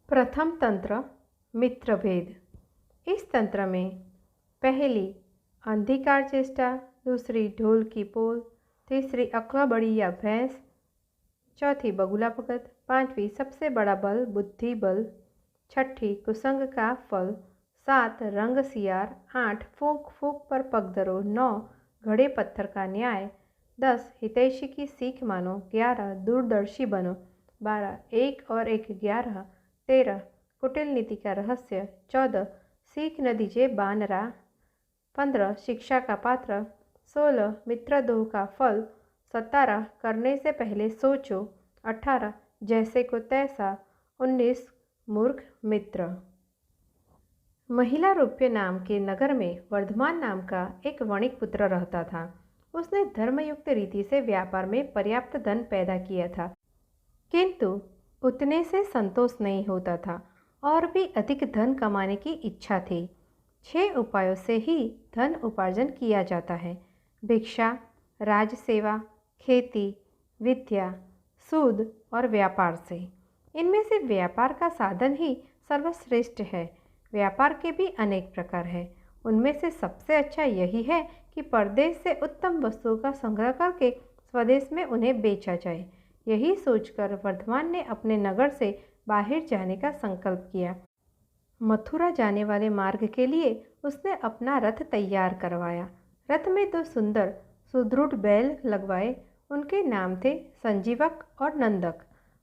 प्रथम तंत्र मित्रभेद। इस तंत्र में पहली अंधिकार चेष्टा, दूसरी ढोल की पोल, तीसरी अकला बड़ी या भैंस, चौथी बगुला भगत, पांचवी सबसे बड़ा बल बुद्धि बल, छठी कुसंग का फल, सात रंग सियार, आठ फूंक फूंक पर पगधरो, नौ घड़े पत्थर का न्याय, 10 हितैषी की सीख मानो, 11 दूरदर्शी बनो, 12 एक और एक 11, 13 कुटिल नीति का रहस्य, 14 सीख न दीजिए बानरा, 15 शिक्षा का पात्र, 16 मित्रद्रोह का फल, 17 करने से पहले सोचो, 18 जैसे को तैसा, 19 मूर्ख मित्र। महिला रूप्य नाम के नगर में वर्धमान नाम का एक वणिक पुत्र रहता था। उसने धर्मयुक्त रीति से व्यापार में पर्याप्त धन पैदा किया था, किंतु उतने से संतोष नहीं होता था और भी अधिक धन कमाने की इच्छा थी। 6 उपायों से ही धन उपार्जन किया जाता है: भिक्षा, राजसेवा, खेती, विद्या, सूद और व्यापार से। इनमें से व्यापार का साधन ही सर्वश्रेष्ठ है। व्यापार के भी अनेक प्रकार हैं। उनमें से सबसे अच्छा यही है कि परदेश से उत्तम वस्तुओं का संग्रह करके स्वदेश में उन्हें बेचा जाए। यही सोचकर वर्धमान ने अपने नगर से बाहर जाने का संकल्प किया। मथुरा जाने वाले मार्ग के लिए उसने अपना रथ तैयार करवाया। रथ में 2 सुंदर सुदृढ़ बैल लगवाए। उनके नाम थे संजीवक और नंदक।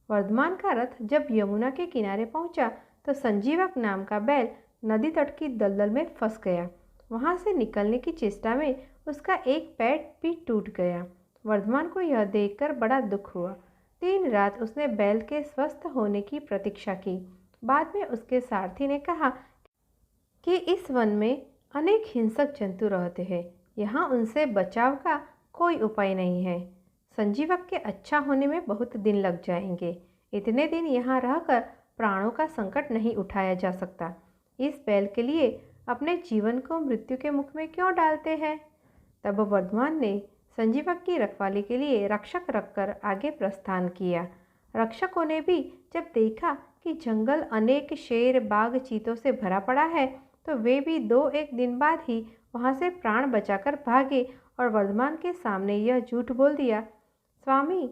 वर्धमान का रथ जब यमुना के किनारे पहुंचा तो संजीवक नाम का बैल नदी तट की दलदल में फंस गया। वहां से निकलने की चेष्टा में उसका एक पैर भी टूट गया। वर्धमान को यह देखकर बड़ा दुख हुआ। 3 रात उसने बैल के स्वस्थ होने की प्रतीक्षा की। बाद में उसके सारथी ने कहा कि इस वन में अनेक हिंसक जंतु रहते हैं, यहाँ उनसे बचाव का कोई उपाय नहीं है। संजीवक के अच्छा होने में बहुत दिन लग जाएंगे। इतने दिन यहाँ रहकर प्राणों का संकट नहीं उठाया जा सकता। इस बैल के लिए अपने जीवन को मृत्यु के मुख में क्यों डालते हैं? तब वर्धमान ने संजीवक की रखवाली के लिए रक्षक रखकर आगे प्रस्थान किया। रक्षकों ने भी जब देखा कि जंगल अनेक शेर, बाघ, चीतों से भरा पड़ा है तो वे भी 2-1 दिन बाद ही वहां से प्राण बचाकर भागे और वर्धमान के सामने यह झूठ बोल दिया, स्वामी,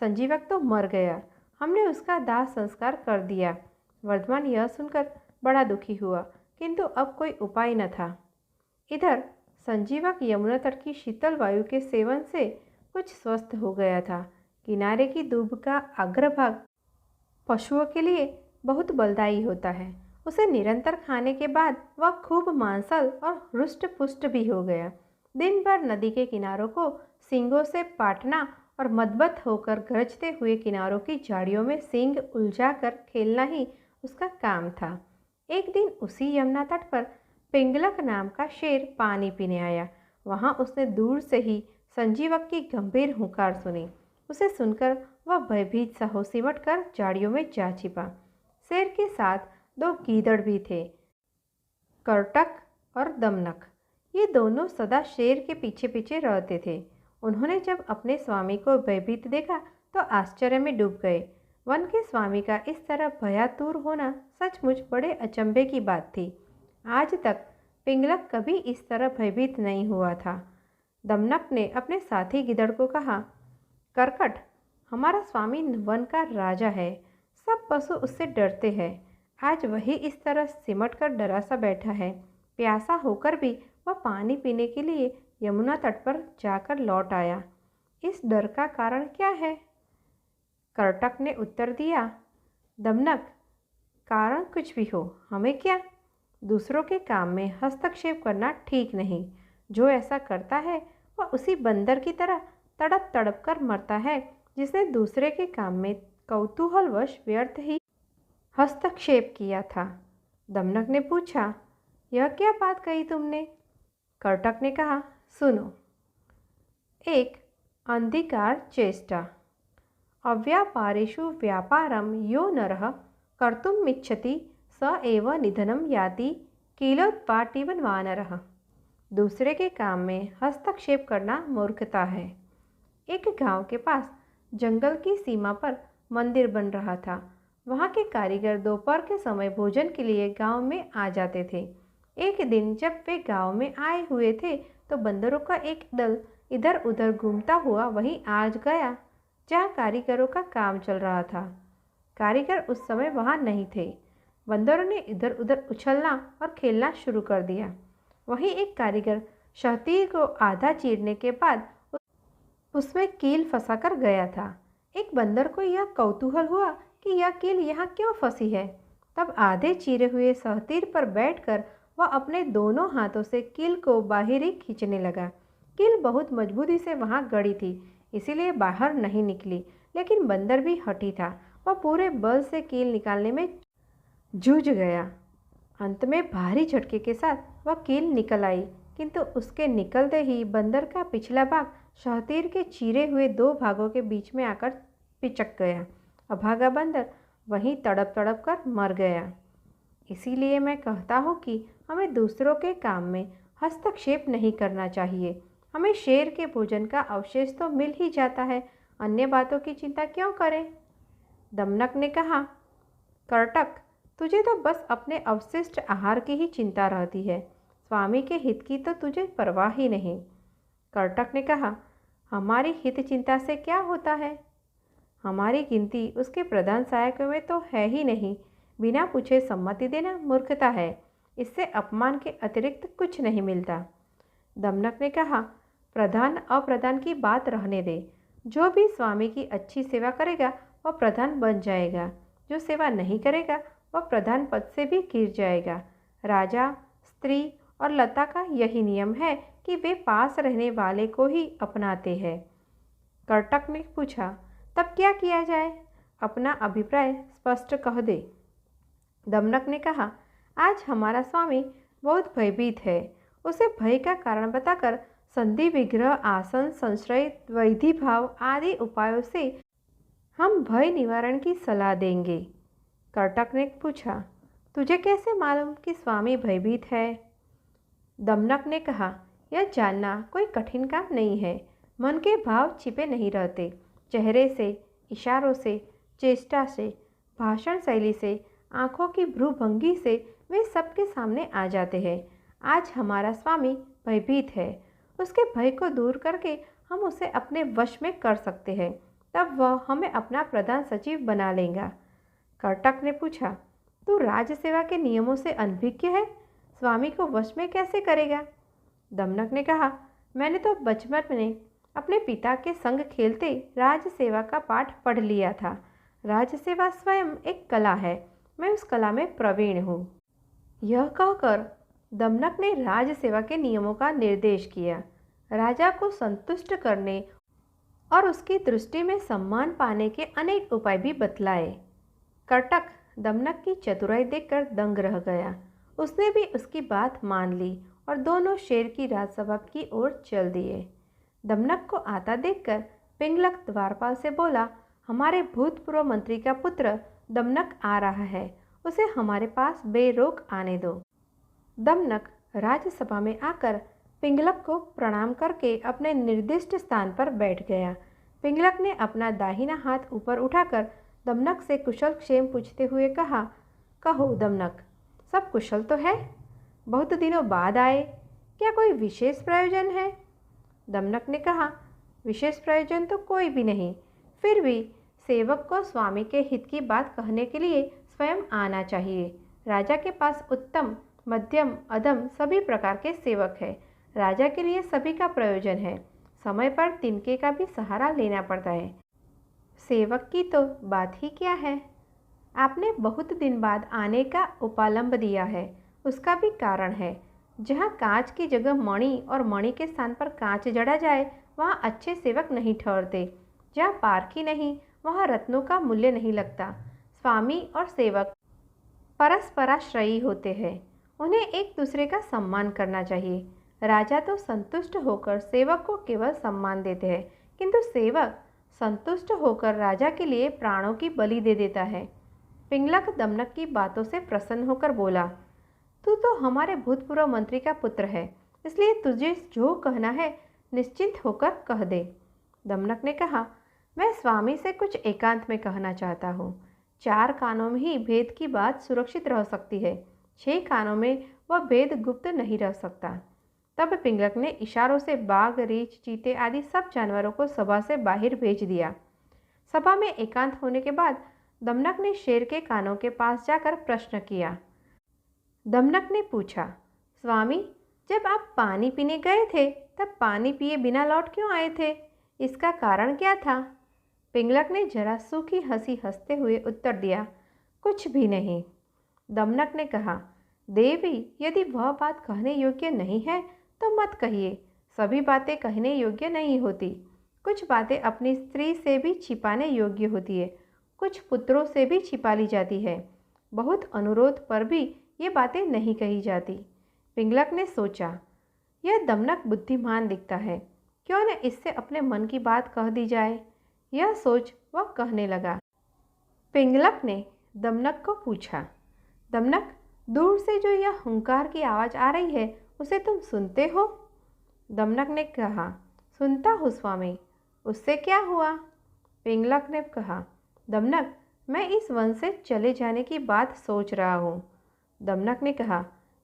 संजीवक तो मर गया, हमने उसका दाह संस्कार कर दिया। वर्धमान यह सुनकर बड़ा दुखी हुआ, किंतु अब कोई उपाय न था। इधर संजीवक यमुना तट की शीतल वायु के सेवन से कुछ स्वस्थ हो गया था। किनारे की दूब का अग्रभाग पशुओं के लिए बहुत बलदायी होता है। उसे निरंतर खाने के बाद वह खूब मांसल और रुष्ट पुष्ट भी हो गया। दिन भर नदी के किनारों को सींगों से पाटना और मदमस्त होकर गरजते हुए किनारों की झाड़ियों में सींग उलझाकर खेलना ही उसका काम था। एक दिन उसी यमुना तट पर पिंगलक नाम का शेर पानी पीने आया। वहां उसने दूर से ही संजीवक की गंभीर हुंकार सुनी। उसे सुनकर वह भयभीत सा हो सिमट कर झाड़ियों में जा छिपा। शेर के साथ 2 गीदड़ भी थे, करटक और दमनक। ये दोनों सदा शेर के पीछे पीछे रहते थे। उन्होंने जब अपने स्वामी को भयभीत देखा तो आश्चर्य में डूब गए। वन के स्वामी का इस तरह भयातुर होना सचमुच बड़े अचंभे की बात थी। आज तक पिंगलक कभी इस तरह भयभीत नहीं हुआ था। दमनक ने अपने साथी गिदड़ को कहा, करकट, हमारा स्वामी वन का राजा है, सब पशु उससे डरते हैं। आज वही इस तरह सिमट कर डरा सा बैठा है। प्यासा होकर भी वह पानी पीने के लिए यमुना तट पर जाकर लौट आया। इस डर का कारण क्या है? करटक ने उत्तर दिया, दमनक, कारण कुछ भी हो, हमें क्या? दूसरों के काम में हस्तक्षेप करना ठीक नहीं। जो ऐसा करता है वह उसी बंदर की तरह तड़प तड़प कर मरता है जिसने दूसरे के काम में कौतूहलवश व्यर्थ ही हस्तक्षेप किया था। दमनक ने पूछा, यह क्या बात कही तुमने? करटक ने कहा, सुनो। 1 अंधिकार चेष्टा। अव्यापारेषु व्यापारं यो नरः कर्तुमिच्छति स एव निधनं याति किलोत्पाटिव वानरः। दूसरे के काम में हस्तक्षेप करना मूर्खता है। एक गांव के पास जंगल की सीमा पर मंदिर बन रहा था। वहाँ के कारीगर दोपहर के समय भोजन के लिए गांव में आ जाते थे। एक दिन जब वे गांव में आए हुए थे तो बंदरों का एक दल इधर उधर घूमता हुआ वहीं आ गया जहाँ कारीगरों का काम चल रहा था। कारीगर उस समय वहाँ नहीं थे। बंदरों ने इधर उधर उछलना और खेलना शुरू कर दिया। वहीं एक कारीगर शहतीर को आधा चीरने के बाद उसमें कील फंसाकर गया था। एक बंदर को यह कौतूहल हुआ कि यह कील यहाँ क्यों फंसी है। तब आधे चीरे हुए सहतीर पर बैठकर वह अपने दोनों हाथों से कील को बाहर ही खींचने लगा। कील बहुत मजबूती से वहाँ गड़ी थी, इसीलिए बाहर नहीं निकली, लेकिन बंदर भी हठी था। वह पूरे बल से कील निकालने में जूझ गया। अंत में भारी झटके के साथ वह कील निकल आई, किंतु उसके निकलते ही बंदर का पिछला भाग शहतीर के चीरे हुए दो भागों के बीच में आकर पिचक गया। अभागा बंदर वहीं तड़प तड़प कर मर गया। इसीलिए मैं कहता हूँ कि हमें दूसरों के काम में हस्तक्षेप नहीं करना चाहिए। हमें शेर के भोजन का अवशेष तो मिल ही जाता है, अन्य बातों की चिंता क्यों करें। दमनक ने कहा, कर्टक, तुझे तो बस अपने अवशिष्ट आहार की ही चिंता रहती है, स्वामी के हित की तो तुझे परवाह ही नहीं। कर्टक ने कहा, हमारी हित चिंता से क्या होता है? हमारी गिनती उसके प्रधान सहायकों में तो है ही नहीं। बिना पूछे सम्मति देना मूर्खता है, इससे अपमान के अतिरिक्त कुछ नहीं मिलता। दमनक ने कहा, प्रधान अप्रधान की बात रहने दे। जो भी स्वामी की अच्छी सेवा करेगा वह प्रधान बन जाएगा, जो सेवा नहीं करेगा वह प्रधान पद से भी गिर जाएगा। राजा, स्त्री और लता का यही नियम है कि वे पास रहने वाले को ही अपनाते हैं। कर्टक ने पूछा, तब क्या किया जाए? अपना अभिप्राय स्पष्ट कह दे। दमनक ने कहा, आज हमारा स्वामी बहुत भयभीत है। उसे भय का कारण बताकर संधि, विग्रह, आसन, संश्रय, वैधि भाव आदि उपायों से हम भय निवारण की सलाह देंगे। कर्टक ने पूछा, तुझे कैसे मालूम कि स्वामी भयभीत है? दमनक ने कहा, यह जानना कोई कठिन काम नहीं है। मन के भाव छिपे नहीं रहते। चेहरे से, इशारों से, चेष्टा से, भाषण शैली से, आँखों की भ्रूभंगी से वे सबके सामने आ जाते हैं। आज हमारा स्वामी भयभीत है। उसके भय को दूर करके हम उसे अपने वश में कर सकते हैं, तब वह हमें अपना प्रधान सचिव बना लेगा। कर्टक ने पूछा, तू राज्य सेवा के नियमों से अनभिज्ञ है, स्वामी को वश में कैसे करेगा? दमनक ने कहा, मैंने तो बचपन में अपने पिता के संग खेलते राज्य सेवा का पाठ पढ़ लिया था। राज्य सेवा स्वयं एक कला है, मैं उस कला में प्रवीण हूँ। यह कहकर दमनक ने राज्य सेवा के नियमों का निर्देश किया। राजा को संतुष्ट करने और उसकी दृष्टि में सम्मान पाने के अनेक उपाय भी बतलाए। कर्टक दमनक की चतुराई देखकर दंग रह गया। उसने भी उसकी बात मान ली और दोनों शेर की राजसभा की ओर चल दिए। दमनक को आता देखकर पिंगलक द्वारपाल से बोला, हमारे भूतपूर्व मंत्री का पुत्र दमनक आ रहा है, उसे हमारे पास बेरोक आने दो। दमनक राज्यसभा में आकर पिंगलक को प्रणाम करके अपने निर्दिष्ट स्थान पर बैठ गया। पिंगलक ने अपना दाहिना हाथ ऊपर उठाकर दमनक से कुशल क्षेम पूछते हुए कहा, कहो दमनक, सब कुशल तो है? बहुत दिनों बाद आए, क्या कोई विशेष प्रयोजन है? दमनक ने कहा, विशेष प्रयोजन तो कोई भी नहीं, फिर भी सेवक को स्वामी के हित की बात कहने के लिए स्वयं आना चाहिए। राजा के पास उत्तम, मध्यम, अधम सभी प्रकार के सेवक हैं। राजा के लिए सभी का प्रयोजन है। समय पर तिनके का भी सहारा लेना पड़ता है। सेवक की तो बात ही क्या है। आपने बहुत दिन बाद आने का उपालंब दिया है, उसका भी कारण है। जहाँ कांच की जगह मणि और मणि के स्थान पर कांच जड़ा जाए वहाँ अच्छे सेवक नहीं ठहरते। जहाँ पारखी नहीं वहाँ रत्नों का मूल्य नहीं लगता। स्वामी और सेवक परस्पराश्रयी होते हैं, उन्हें एक दूसरे का सम्मान करना चाहिए। राजा तो संतुष्ट होकर सेवक को केवल सम्मान देते हैं, किंतु सेवक संतुष्ट होकर राजा के लिए प्राणों की बलि दे देता है। पिंगलक दमनक की बातों से प्रसन्न होकर बोला, तू तो हमारे भूतपूर्व मंत्री का पुत्र है, इसलिए तुझे जो कहना है निश्चिंत होकर कह दे। दमनक ने कहा, मैं स्वामी से कुछ एकांत में कहना चाहता हूँ। 4 कानों में ही भेद की बात सुरक्षित रह सकती है, 6 कानों में वह भेद गुप्त नहीं रह सकता। तब पिंगलक ने इशारों से बाघ, रीछ, चीते आदि सब जानवरों को सभा से बाहर भेज दिया। सभा में एकांत होने के बाद दमनक ने शेर के कानों के पास जाकर प्रश्न किया। दमनक ने पूछा, स्वामी, जब आप पानी पीने गए थे तब पानी पिए बिना लौट क्यों आए थे? इसका कारण क्या था? पिंगलक ने जरा सूखी हंसी हंसते हुए उत्तर दिया, कुछ भी नहीं। दमनक ने कहा, देवी, यदि वह बात कहने योग्य नहीं है तो मत कहिए। सभी बातें कहने योग्य नहीं होती। कुछ बातें अपनी स्त्री से भी छिपाने योग्य होती है, कुछ पुत्रों से भी छिपा ली जाती है। बहुत अनुरोध पर भी ये बातें नहीं कही जाती। पिंगलक ने सोचा, यह दमनक बुद्धिमान दिखता है, क्यों न इससे अपने मन की बात कह दी जाए। यह सोच वह कहने लगा। पिंगलक ने दमनक को पूछा, दमनक, दूर से जो यह हुंकार की आवाज़ आ रही है उसे तुम सुनते हो? दमनक ने कहा, सुनता हूँ स्वामी। उससे क्या हुआ? पिंगलक ने कहा, दमनक, मैं इस वन से चले जाने की बात सोच रहा हूँ। दमनक ने कहा,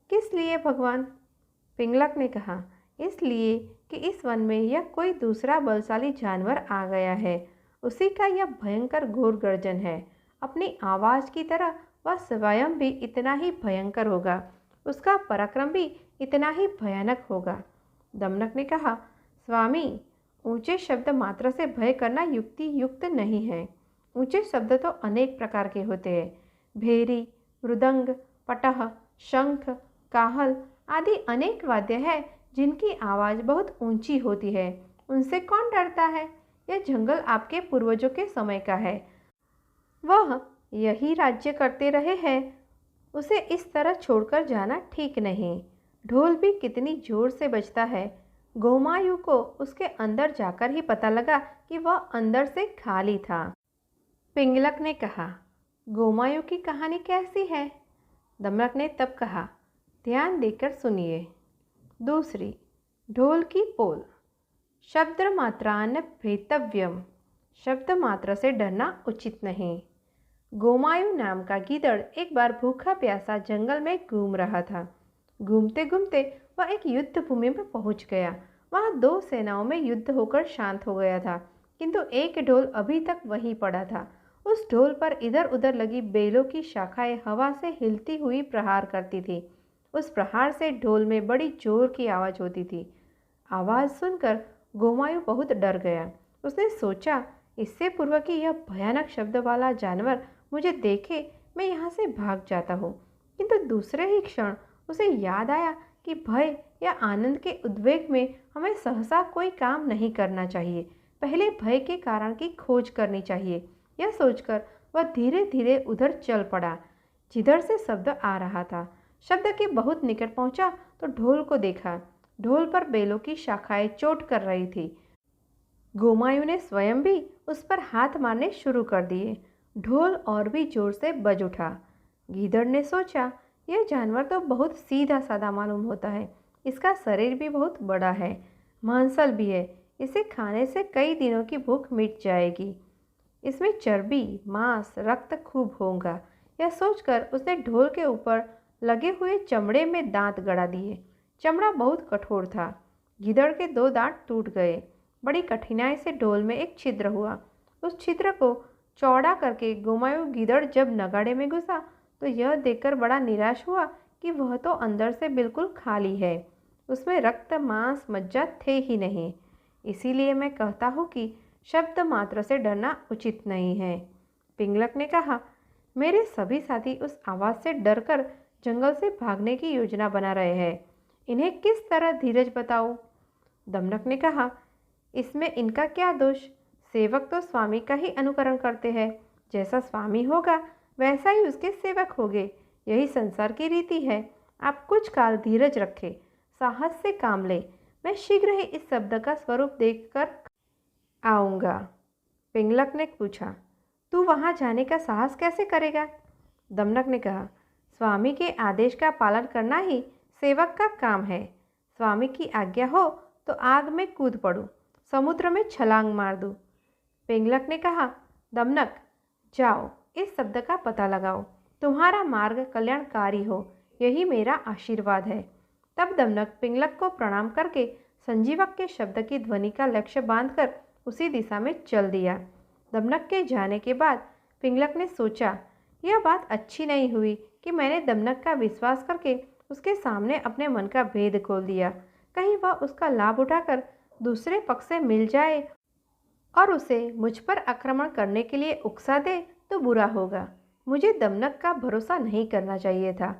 किस लिए भगवान? पिंगलक ने कहा, इसलिए कि इस वन में यह कोई दूसरा बलशाली जानवर आ गया है। उसी का यह भयंकर घोर गर्जन है। अपनी आवाज़ की तरह वह स्वयं भी इतना ही भयंकर होगा, उसका पराक्रम भी इतना ही भयानक होगा। दमनक ने कहा, स्वामी, ऊंचे शब्द मात्र से भय करना युक्ति युक्त नहीं है। ऊंचे शब्द तो अनेक प्रकार के होते हैं। भेरी, मृदंग, पटह, शंख, काहल आदि अनेक वाद्य हैं जिनकी आवाज़ बहुत ऊंची होती है। उनसे कौन डरता है? यह जंगल आपके पूर्वजों के समय का है, वह यही राज्य करते रहे हैं। उसे इस तरह छोड़कर जाना ठीक नहीं। ढोल भी कितनी जोर से बजता है। गोमायु को उसके अंदर जाकर ही पता लगा कि वह अंदर से खाली था। पिंगलक ने कहा, गोमायु की कहानी कैसी है? दमनक ने तब कहा, ध्यान देकर सुनिए। दूसरी, ढोल की पोल। शब्द मात्रान भेतव्यम। शब्द मात्र से डरना उचित नहीं। गोमायु नाम का गीदड़ एक बार भूखा प्यासा जंगल में घूम रहा था। घूमते घूमते वह एक युद्ध भूमि में पहुंच गया। वहां 2 सेनाओं में युद्ध होकर शांत हो गया था, किंतु एक ढोल अभी तक वहीं पड़ा था। उस ढोल पर इधर उधर लगी बेलों की शाखाएं हवा से हिलती हुई प्रहार करती थी। उस प्रहार से ढोल में बड़ी जोर की आवाज़ होती थी। आवाज़ सुनकर गोमायु बहुत डर गया। उसने सोचा, इससे पूर्व कि यह भयानक शब्द वाला जानवर मुझे देखे, मैं यहाँ से भाग जाता हूँ। किंतु दूसरे ही क्षण उसे याद आया कि भय या आनंद के उद्वेग में हमें सहसा कोई काम नहीं करना चाहिए, पहले भय के कारण की खोज करनी चाहिए। यह सोचकर वह धीरे धीरे उधर चल पड़ा जिधर से शब्द आ रहा था। शब्द के बहुत निकट पहुंचा तो ढोल को देखा। ढोल पर बेलों की शाखाएं चोट कर रही थी। गोमायु ने स्वयं भी उस पर हाथ मारने शुरू कर दिए। ढोल और भी जोर से बज उठा। गीदड़ ने सोचा, यह जानवर तो बहुत सीधा साधा मालूम होता है। इसका शरीर भी बहुत बड़ा है, मांसल भी है। इसे खाने से कई दिनों की भूख मिट जाएगी। इसमें चर्बी, मांस, रक्त खूब होगा। यह सोचकर उसने ढोल के ऊपर लगे हुए चमड़े में दांत गड़ा दिए। चमड़ा बहुत कठोर था। गीदड़ के 2 दांत टूट गए। बड़ी कठिनाई से ढोल में एक छिद्र हुआ। उस छिद्र को चौड़ा करके गोमायु गीदड़ जब नगाड़े में घुसा तो यह देखकर बड़ा निराश हुआ कि वह तो अंदर से बिल्कुल खाली है। उसमें रक्त, मांस, मज्जा थे ही नहीं। इसीलिए मैं कहता हूँ कि शब्द मात्र से डरना उचित नहीं है। पिंगलक ने कहा, मेरे सभी साथी उस आवाज़ से डरकर जंगल से भागने की योजना बना रहे हैं। इन्हें किस तरह धीरज बताऊं? दमनक ने कहा, इसमें इनका क्या दोष? सेवक तो स्वामी का ही अनुकरण करते हैं। जैसा स्वामी होगा वैसा ही उसके सेवक होंगे। यही संसार की रीति है। आप कुछ काल धीरज रखें, साहस से काम ले। मैं शीघ्र ही इस शब्द का स्वरूप देखकर आऊँगा। पिंगलक ने पूछा, तू वहाँ जाने का साहस कैसे करेगा? दमनक ने कहा, स्वामी के आदेश का पालन करना ही सेवक का काम है। स्वामी की आज्ञा हो तो आग में कूद पड़ूं, समुद्र में छलांग मार दूं। पिंगलक ने कहा, दमनक, जाओ, इस शब्द का पता लगाओ। तुम्हारा मार्ग कल्याणकारी हो, यही मेरा आशीर्वाद है। तब दमनक पिंगलक को प्रणाम करके संजीवक के शब्द की ध्वनि का लक्ष्य बांधकर उसी दिशा में चल दिया। दमनक के जाने के बाद पिंगलक ने सोचा, यह बात अच्छी नहीं हुई कि मैंने दमनक का विश्वास करके उसके सामने अपने मन का भेद खोल दिया। कहीं वह उसका लाभ उठाकर दूसरे पक्ष से मिल जाए और उसे मुझ पर आक्रमण करने के लिए उकसा दे तो बुरा होगा। मुझे दमनक का भरोसा नहीं करना चाहिए था।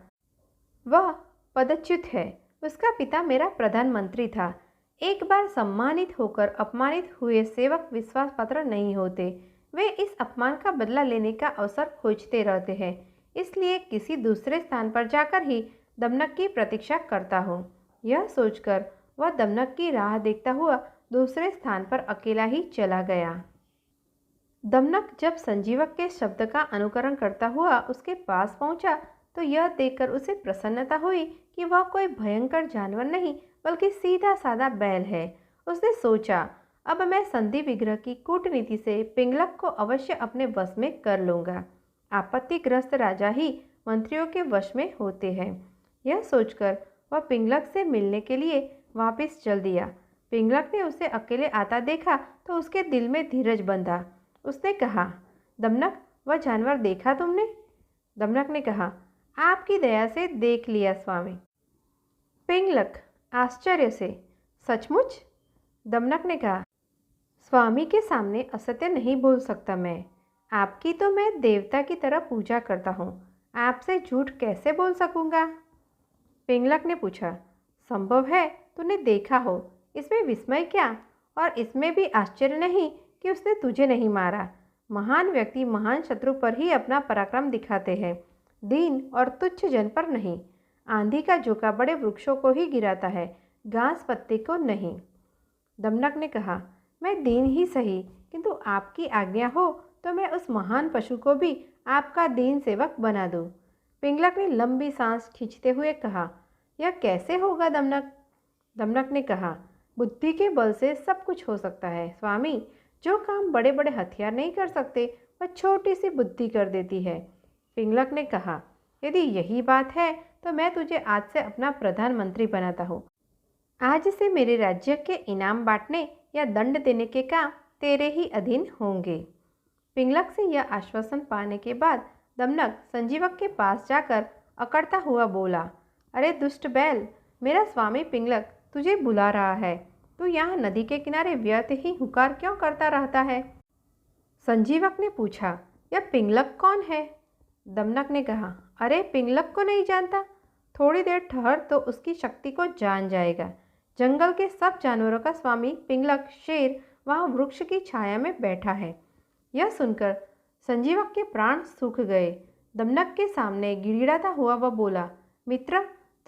वह पदच्युत है, उसका पिता मेरा प्रधानमंत्री था। एक बार सम्मानित होकर अपमानित हुए सेवक विश्वास पात्र नहीं होते। वे इस अपमान का बदला लेने का अवसर खोजते रहते हैं। इसलिए किसी दूसरे स्थान पर जाकर ही दमनक की प्रतीक्षा करता हूँ। यह सोचकर वह दमनक की राह देखता हुआ दूसरे स्थान पर अकेला ही चला गया। दमनक जब संजीवक के शब्द का अनुकरण करता हुआ उसके पास पहुंचा तो यह देखकर उसे प्रसन्नता हुई कि वह कोई भयंकर जानवर नहीं बल्कि सीधा साधा बैल है। उसने सोचा, अब मैं संधि विग्रह की कूटनीति से पिंगलक को अवश्य अपने वश में कर लूँगा। आपत्तिग्रस्त राजा ही मंत्रियों के वश में होते हैं। यह सोचकर वह पिंगलक से मिलने के लिए वापस चल दिया। पिंगलक ने उसे अकेले आता देखा तो उसके दिल में धीरज बंधा। उसने कहा, दमनक, वह जानवर देखा तुमने? दमनक ने कहा, आपकी दया से देख लिया स्वामी। पिंगलक आश्चर्य से, सचमुच? दमनक ने कहा, स्वामी के सामने असत्य नहीं बोल सकता मैं। आपकी तो मैं देवता की तरह पूजा करता हूँ, आपसे झूठ कैसे बोल सकूँगा? पिंगलक ने पूछा, संभव है तूने देखा हो, इसमें विस्मय क्या? और इसमें भी आश्चर्य नहीं कि उसने तुझे नहीं मारा। महान व्यक्ति महान शत्रु पर ही अपना पराक्रम दिखाते हैं, दीन और तुच्छ जन पर नहीं। आंधी का झोंका बड़े वृक्षों को ही गिराता है, घास पत्ते को नहीं। दमनक ने कहा, मैं दीन ही सही, किंतु आपकी आज्ञा हो तो मैं उस महान पशु को भी आपका दीन सेवक बना दूं। पिंगलक ने लंबी सांस खींचते हुए कहा, यह कैसे होगा दमनक? दमनक ने कहा, बुद्धि के बल से सब कुछ हो सकता है स्वामी। जो काम बड़े बड़े हथियार नहीं कर सकते वह छोटी सी बुद्धि कर देती है। पिंगलक ने कहा, यदि यही बात है तो मैं तुझे आज से अपना प्रधानमंत्री बनाता हूँ। आज से मेरे राज्य के इनाम बांटने या दंड देने के काम तेरे ही अधीन होंगे। पिंगलक से यह आश्वासन पाने के बाद दमनक संजीवक के पास जाकर अकड़ता हुआ बोला, अरे दुष्ट बैल, मेरा स्वामी पिंगलक तुझे बुला रहा है। तू यहाँ नदी के किनारे व्यर्थ ही हुकार क्यों करता रहता है? संजीवक ने पूछा, यह पिंगलक कौन है? दमनक ने कहा, अरे पिंगलक को नहीं जानता? थोड़ी देर ठहर तो उसकी शक्ति को जान जाएगा। जंगल के सब जानवरों का स्वामी पिंगलक शेर वहाँ वृक्ष की छाया में बैठा है। यह सुनकर संजीवक के प्राण सूख गए। दमनक के सामने गिड़गिड़ाता हुआ वह बोला, मित्र,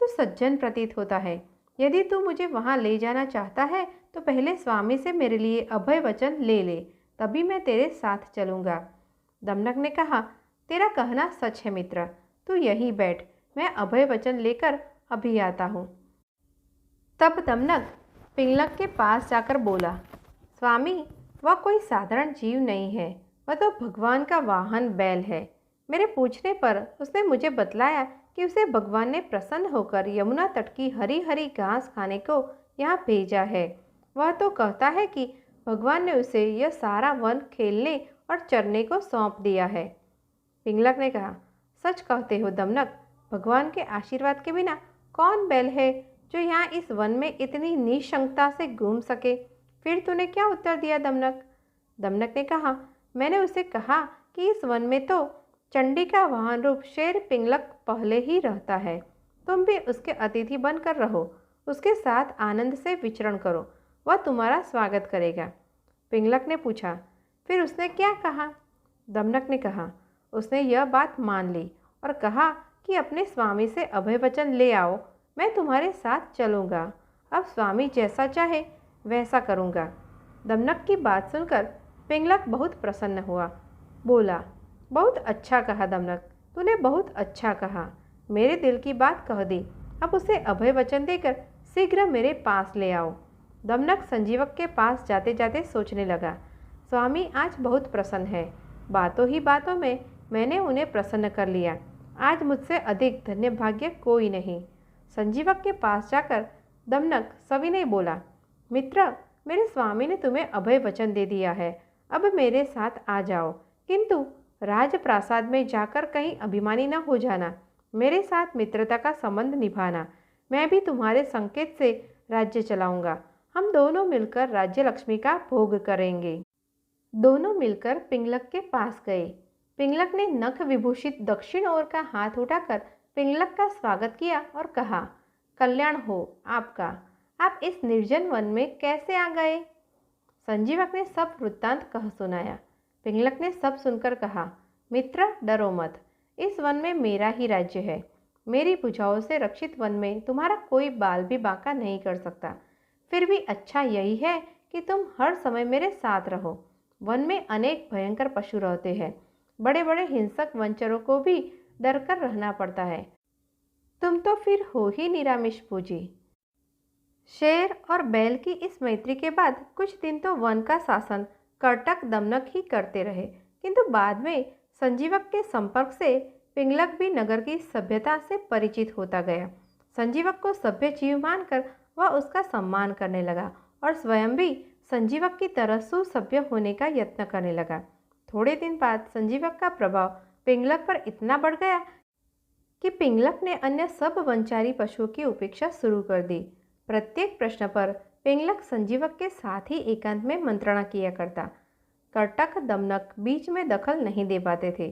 तू सज्जन प्रतीत होता है। यदि तू मुझे वहाँ ले जाना चाहता है तो पहले स्वामी से मेरे लिए अभय वचन ले ले, तभी मैं तेरे साथ चलूँगा। दमनक ने कहा, तेरा कहना सच है मित्र, तू यहीं बैठ, मैं अभय वचन लेकर अभी आता हूँ। तब दमनक पिंगलक के पास जाकर बोला, स्वामी, वह कोई साधारण जीव नहीं है, वह तो भगवान का वाहन बैल है। मेरे पूछने पर उसने मुझे बतलाया कि उसे भगवान ने प्रसन्न होकर यमुना तट की हरी हरी घास खाने को यहाँ भेजा है। वह तो कहता है कि भगवान ने उसे यह सारा वन खेलने और चरने को सौंप दिया है। पिंगलक ने कहा, सच कहते हो दमनक, भगवान के आशीर्वाद के बिना कौन बैल है जो यहाँ इस वन में इतनी निशंकता से घूम सके? फिर तूने क्या उत्तर दिया दमनक? दमनक ने कहा, मैंने उसे कहा कि इस वन में तो चंडी का वाहन रूप शेर पिंगलक पहले ही रहता है। तुम भी उसके अतिथि बनकर रहो, उसके साथ आनंद से विचरण करो, वह तुम्हारा स्वागत करेगा। पिंगलक ने पूछा, फिर उसने क्या कहा? दमनक ने कहा, उसने यह बात मान ली और कहा कि अपने स्वामी से अभय वचन ले आओ, मैं तुम्हारे साथ चलूँगा। अब स्वामी जैसा चाहे वैसा करूँगा। दमनक की बात सुनकर पिंगलक बहुत प्रसन्न हुआ। बोला, बहुत अच्छा कहा दमनक, तूने बहुत अच्छा कहा। मेरे दिल की बात कह दी। अब उसे अभय वचन देकर शीघ्र मेरे पास ले आओ। दमनक संजीवक के पास जाते जाते सोचने लगा, स्वामी आज बहुत प्रसन्न है। बातों ही बातों में मैंने उन्हें प्रसन्न कर लिया। आज मुझसे अधिक धन्यभाग्य कोई नहीं। संजीवक के पास जाकर दमनक सविनय बोला, मित्र, मेरे स्वामी ने तुम्हें अभय वचन दे दिया है, अब मेरे साथ आ जाओ, किंतु राजप्रासाद में जाकर कहीं अभिमानी न हो जाना। मेरे साथ मित्रता का संबंध निभाना। मैं भी तुम्हारे संकेत से राज्य चलाऊंगा। हम दोनों मिलकर राज्य लक्ष्मी का भोग करेंगे। दोनों मिलकर पिंगलक के पास गए। पिंगलक ने नख विभूषित दक्षिण ओर का हाथ उठाकर पिंगलक का स्वागत किया और कहा, कल्याण हो आपका। आप इस निर्जन वन में कैसे आ गए? संजीवक ने सब वृत्तांत कह सुनाया। पिंगलक ने सब सुनकर कहा, मित्र, डरो मत। इस वन में मेरा ही राज्य है। मेरी भुजाओं से रक्षित वन में तुम्हारा कोई बाल भी बांका नहीं कर सकता। फिर भी अच्छा यही है कि तुम हर समय मेरे साथ रहो। वन में अनेक भयंकर पशु रहते हैं। बड़े बड़े हिंसक वनचरों को भी डर कर रहना पड़ता है। तुम तो फिर हो ही निरामिष भोजी। शेर और बैल की इस मैत्री के बाद कुछ दिन तो वन का शासन कर्टक दमनक ही करते रहे, किंतु बाद में संजीवक के संपर्क से पिंगलक भी नगर की सभ्यता से परिचित होता गया। संजीवक को सभ्य जीव मानकर वह उसका सम्मान करने लगा और स्वयं भी संजीवक की तरह सुसभ्य होने का यत्न करने लगा। थोड़े दिन बाद संजीवक का प्रभाव पिंगलक पर इतना बढ़ गया कि पिंगलक ने अन्य सब वनचारी पशुओं की उपेक्षा शुरू कर दी। प्रत्येक प्रश्न पर पिंगलक संजीवक के साथ ही एकांत में मंत्रणा किया करता। कर्टक दमनक बीच में दखल नहीं दे पाते थे।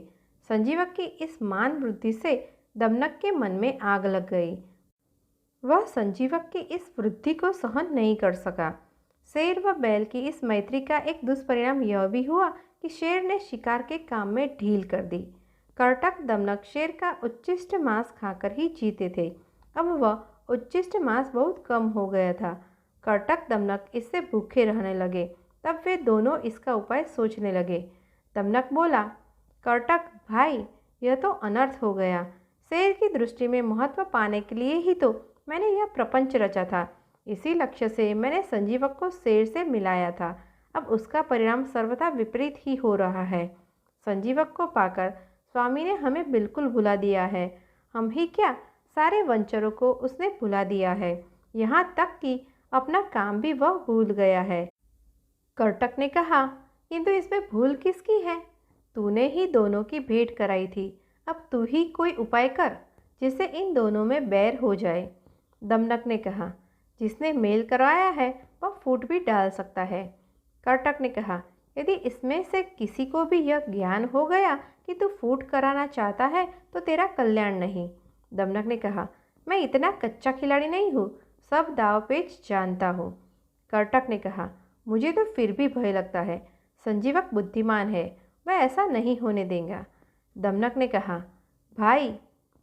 संजीवक की इस मान वृद्धि से दमनक के मन में आग लग गई। वह संजीवक की इस वृद्धि को सहन नहीं कर सका। शेर व बैल की इस मैत्री का एक दुष्परिणाम यह भी हुआ कि शेर ने शिकार के काम में ढील कर दी। कर्टक दमनक शेर का उच्छिष्ट मांस खाकर ही जीते थे। अब वह उच्छिष्ट मांस बहुत कम हो गया था। कर्टक दमनक इससे भूखे रहने लगे। तब वे दोनों इसका उपाय सोचने लगे। दमनक बोला, कर्टक भाई, यह तो अनर्थ हो गया। शेर की दृष्टि में महत्व पाने के लिए ही तो मैंने यह प्रपंच रचा था। इसी लक्ष्य से मैंने संजीवक को शेर से मिलाया था। अब उसका परिणाम सर्वथा विपरीत ही हो रहा है। संजीवक को पाकर स्वामी ने हमें बिल्कुल भुला दिया है। हम ही क्या, सारे वंचरों को उसने भुला दिया है। यहाँ तक कि अपना काम भी वह भूल गया है। कर्टक ने कहा, किंतु इसमें भूल किसकी है? तूने ही दोनों की भेंट कराई थी। अब तू ही कोई उपाय कर जिससे इन दोनों में बैर हो जाए। दमनक ने कहा, जिसने मेल करवाया है वह फूट भी डाल सकता है। कर्टक ने कहा, यदि इसमें से किसी को भी यह ज्ञान हो गया कि तू फूट कराना चाहता है तो तेरा कल्याण नहीं। दमनक ने कहा, मैं इतना कच्चा खिलाड़ी नहीं हूँ, सब दाव पेच जानता हूँ। कर्टक ने कहा, मुझे तो फिर भी भय लगता है। संजीवक बुद्धिमान है, वह ऐसा नहीं होने देगा। दमनक ने कहा, भाई,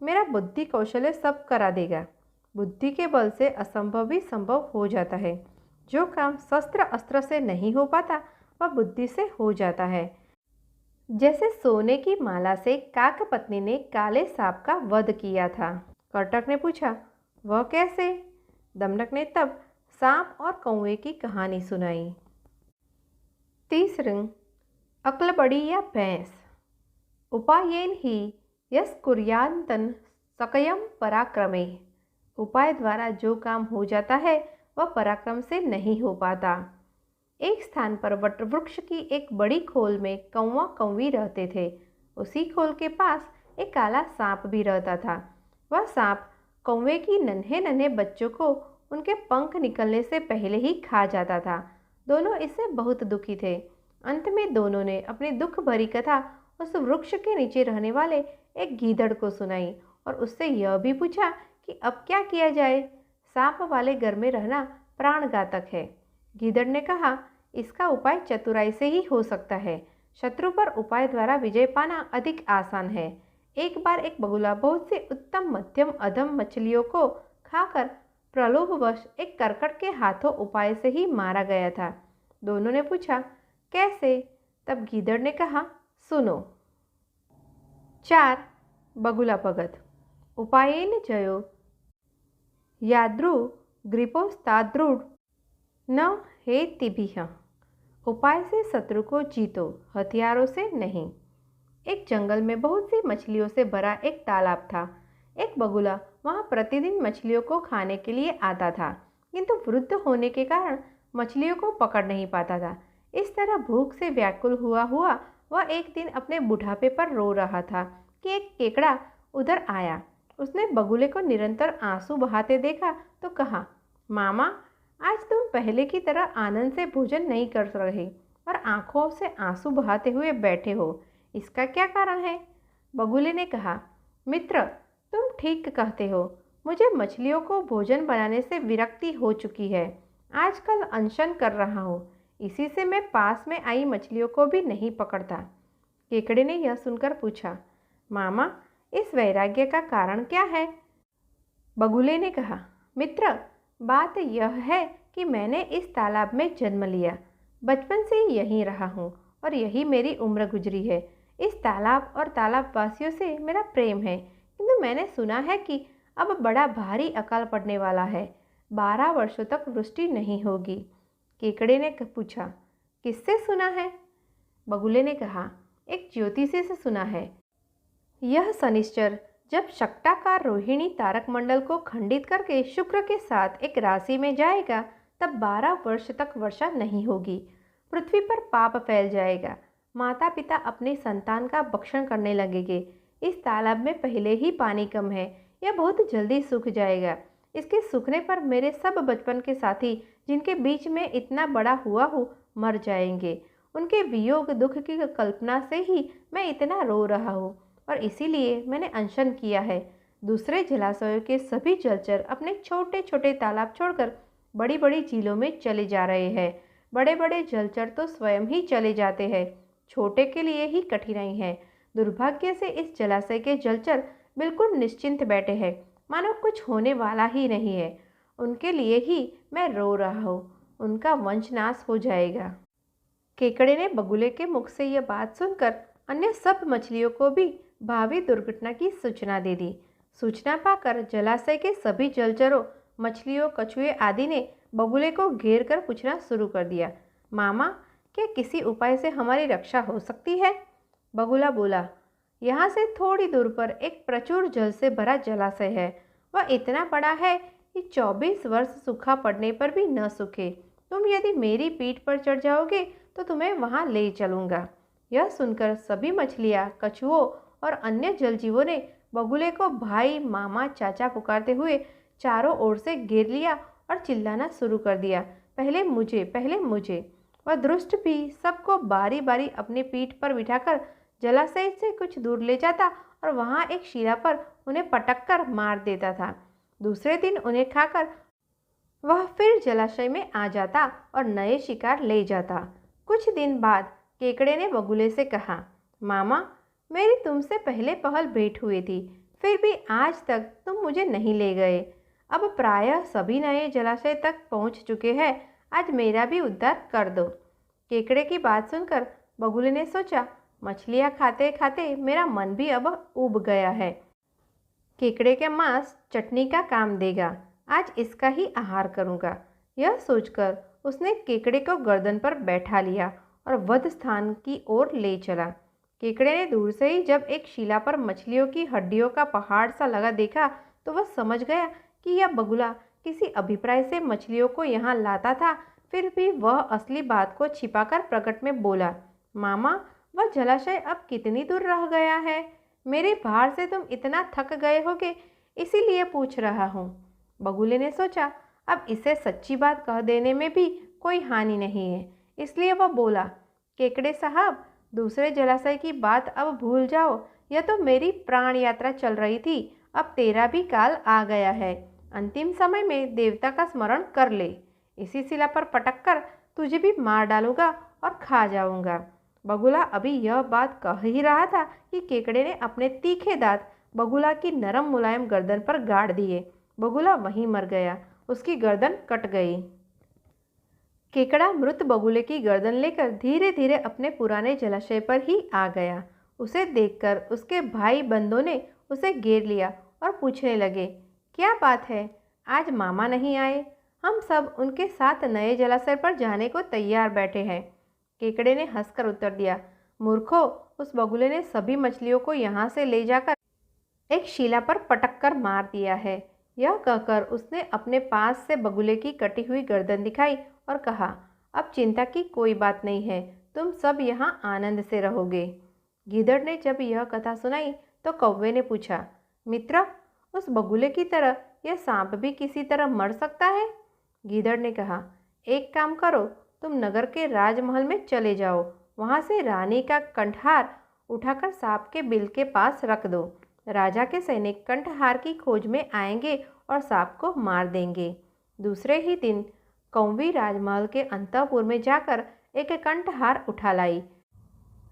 मेरा बुद्धि कौशल्य सब करा देगा। बुद्धि के बल से असंभव भी संभव हो जाता है। जो काम शस्त्र अस्त्र से नहीं हो पाता वह बुद्धि से हो जाता है। जैसे सोने की माला से काक पत्नी ने काले सांप का वध किया था। कर्टक ने पूछा, वह कैसे? दमनक ने तब सांप और कौवे की कहानी सुनाई। तीसरी, अक्लबड़ी या भैंस। उपायेन ही यस कुर्यान्तन सकयम पराक्रमे। उपाय द्वारा जो काम हो जाता है वह पराक्रम से नहीं हो पाता। एक स्थान पर वटवृक्ष की एक बड़ी खोल में कौवा कौवी रहते थे। उसी खोल के पास एक काला सांप भी रहता था। वह सांप कौवे की नन्हे नन्हे बच्चों को उनके पंख निकलने से पहले ही खा जाता था। दोनों इससे बहुत दुखी थे। अंत में दोनों ने अपनी दुख भरी कथा उस वृक्ष के नीचे रहने वाले एक गीदड़ को सुनाई और उससे यह भी पूछा कि अब क्या किया जाए। सांप वाले घर में रहना प्राणघातक है। गीदड़ ने कहा, इसका उपाय चतुराई से ही हो सकता है। शत्रु पर उपाय द्वारा विजय पाना अधिक आसान है। एक बार एक बगुला बहुत से उत्तम मध्यम अधम मछलियों को खाकर प्रलोभवश एक करकट के हाथों उपाय से ही मारा गया था। दोनों ने पूछा, कैसे? तब गीदड़ ने कहा, सुनो। 4. बगुला भगत। उपायेन जयो यादृ ग्रीपोस्तादृढ़ न हेतिभिः। उपाय से शत्रु को जीतो, हथियारों से नहीं। एक जंगल में बहुत सी मछलियों से भरा एक तालाब था। एक बगुला वहां प्रतिदिन मछलियों को खाने के लिए आता था, किंतु वृद्ध होने के कारण मछलियों को पकड़ नहीं पाता था। इस तरह भूख से व्याकुल हुआ हुआ वह एक दिन अपने बुढ़ापे पर रो रहा था कि एक केकड़ा उधर आया। उसने बगुले को निरंतर आंसू बहाते देखा तो कहा, मामा, आज तुम पहले की तरह आनंद से भोजन नहीं कर रहे और आंखों से आंसू बहाते हुए बैठे हो। इसका क्या कारण है? बगुले ने कहा, मित्र, तुम ठीक कहते हो। मुझे मछलियों को भोजन बनाने से विरक्ति हो चुकी है। आजकल अनशन कर रहा हूँ, इसी से मैं पास में आई मछलियों को भी नहीं पकड़ता। केकड़े ने यह सुनकर पूछा, मामा, इस वैराग्य का कारण क्या है? बगुले ने कहा, मित्र, बात यह है कि मैंने इस तालाब में जन्म लिया, बचपन से यहीं रहा हूँ और यही मेरी उम्र गुजरी है। इस तालाब और तालाबवासियों से मेरा प्रेम है, किंतु मैंने सुना है कि अब बड़ा भारी अकाल पड़ने वाला है। 12 वर्षों तक वृष्टि नहीं होगी। केकड़े ने पूछा, किससे सुना है? बगुले ने कहा, एक ज्योतिषी से सुना है। यह शनिश्चर जब शक्टाकार रोहिणी तारक मंडल को खंडित करके शुक्र के साथ एक राशि में जाएगा, तब 12 वर्ष तक वर्षा नहीं होगी। पृथ्वी पर पाप फैल जाएगा। माता पिता अपने संतान का भक्षण करने लगेंगे। इस तालाब में पहले ही पानी कम है, यह बहुत जल्दी सूख जाएगा। इसके सूखने पर मेरे सब बचपन के साथी, जिनके बीच में इतना बड़ा हुआ हूँ, मर जाएंगे। उनके वियोग दुख की कल्पना से ही मैं इतना रो रहा हूँ और इसीलिए मैंने अनशन किया है। दूसरे जलाशयों के सभी जलचर अपने छोटे छोटे तालाब छोड़कर बड़ी बड़ी झीलों में चले जा रहे हैं। बड़े बड़े जलचर तो स्वयं ही चले जाते हैं। छोटे के लिए ही कठिनाई है। दुर्भाग्य से इस जलाशय के जलचर बिल्कुल निश्चिंत बैठे हैं, मानो कुछ होने वाला ही नहीं है। उनके लिए ही मैं रो रहा हूँ। उनका वंशनाश हो जाएगा। केकड़े ने बगुले के मुख से यह बात सुनकर अन्य सब मछलियों को भी भावी दुर्घटना की सूचना दे दी। सूचना पाकर जलाशय के सभी जलचरों, मछलियों, कछुए आदि ने बगुले को घेर कर पूछना शुरू कर दिया, मामा, क्या किसी उपाय से हमारी रक्षा हो सकती है? बगुला बोला, यहाँ से थोड़ी दूर पर एक प्रचुर जल से भरा जलाशय है। वह इतना बड़ा है कि 24 वर्ष सूखा पड़ने पर भी न सूखे। तुम यदि मेरी पीठ पर चढ़ जाओगे तो तुम्हें वहाँ ले चलूँगा। यह सुनकर सभी मछलियाँ, कछुओं और अन्य जलजीवों ने बगुले को भाई, मामा, चाचा पुकारते हुए चारों ओर से घेर लिया और चिल्लाना शुरू कर दिया, पहले मुझे, पहले मुझे। वह दुष्ट भी सबको बारी बारी अपनी पीठ पर बिठाकर जलाशय से कुछ दूर ले जाता और वहाँ एक शिला पर उन्हें पटक कर मार देता था। दूसरे दिन उन्हें खाकर वह फिर जलाशय में आ जाता और नए शिकार ले जाता। कुछ दिन बाद केकड़े ने बगुले से कहा, मामा, मेरी तुमसे पहले पहल भेंट हुई थी, फिर भी आज तक तुम मुझे नहीं ले गए। अब प्रायः सभी नए जलाशय तक पहुंच चुके हैं, आज मेरा भी उद्धार कर दो। केकड़े की बात सुनकर बगुले ने सोचा, मछलियाँ खाते खाते मेरा मन भी अब उब गया है। केकड़े के मांस चटनी का काम देगा, आज इसका ही आहार करूँगा। यह सोचकर उसने केकड़े को गर्दन पर बैठा लिया और वध स्थान की ओर ले चला। केकड़े ने दूर से ही जब एक शिला पर मछलियों की हड्डियों का पहाड़ सा लगा देखा तो वह समझ गया कि यह बगुला किसी अभिप्राय से मछलियों को यहाँ लाता था। फिर भी वह असली बात को छिपाकर प्रकट में बोला, मामा, वह जलाशय अब कितनी दूर रह गया है? मेरे भार से तुम इतना थक गए होगे, इसीलिए पूछ रहा हूँ। बगुले ने सोचा, अब इसे सच्ची बात कह देने में भी कोई हानि नहीं है, इसलिए वह बोला, केकड़े साहब, दूसरे जलाशय की बात अब भूल जाओ। यह तो मेरी प्राण यात्रा चल रही थी, अब तेरा भी काल आ गया है। अंतिम समय में देवता का स्मरण कर ले। इसी शिला पर पटक कर तुझे भी मार डालूंगा और खा जाऊंगा। बगुला अभी यह बात कह ही रहा था कि केकड़े ने अपने तीखे दांत बगुला की नरम मुलायम गर्दन पर गाड़ दिए। बगुला वहीं मर गया, उसकी गर्दन कट गई। केकड़ा मृत बगुले की गर्दन लेकर धीरे धीरे अपने पुराने जलाशय पर ही आ गया। उसे देखकर उसके भाई बंदों ने उसे घेर लिया और पूछने लगे, क्या बात है, आज मामा नहीं आए? हम सब उनके साथ नए जलाशय पर जाने को तैयार बैठे हैं। केकड़े ने हंसकर उत्तर दिया, मूर्खों, उस बगुले ने सभी मछलियों को यहाँ से ले जाकर एक शिला पर पटक कर मार दिया है। यह कहकर उसने अपने पास से बगुले की कटी हुई गर्दन दिखाई और कहा, अब चिंता की कोई बात नहीं है, तुम सब यहाँ आनंद से रहोगे। गीदड़ ने जब यह कथा सुनाई तो कौवे ने पूछा, मित्र, उस बगुले की तरह यह सांप भी किसी तरह मर सकता है? गीदड़ ने कहा, एक काम करो, तुम नगर के राजमहल में चले जाओ, वहाँ से रानी का कंठहार उठाकर सांप के बिल के पास रख दो। राजा के सैनिक कंठहार की खोज में आएंगे और सांप को मार देंगे। दूसरे ही दिन कौवी राजमहल के अंतःपुर में जाकर एक कंठहार उठा लाई।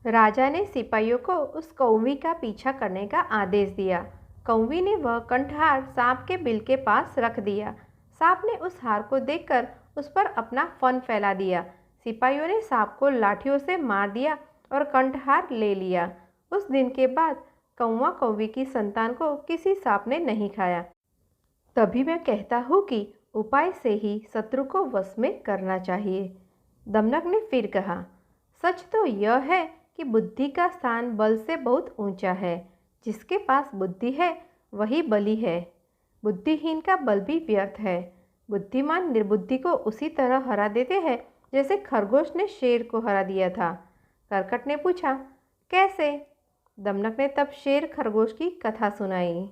राजा ने सिपाहियों को उस कौवी का पीछा करने का आदेश दिया। कौवी ने वह कंठहार सांप के बिल के पास रख दिया। सांप ने उस हार को देखकर उस पर अपना फन फैला दिया। सिपाहियों ने सांप को लाठियों से मार दिया और कंठहार ले लिया। उस दिन के बाद कौवा कौवी की संतान को किसी सांप ने नहीं खाया। तभी मैं कहता हूँ कि उपाय से ही शत्रु को वश में करना चाहिए। दमनक ने फिर कहा, सच तो यह है कि बुद्धि का स्थान बल से बहुत ऊंचा है। जिसके पास बुद्धि है वही बली है। बुद्धिहीन का बल भी व्यर्थ है। बुद्धिमान निर्बुद्धि को उसी तरह हरा देते हैं जैसे खरगोश ने शेर को हरा दिया था। करकट ने पूछा, कैसे? दमनक ने तब शेर खरगोश की कथा सुनाई।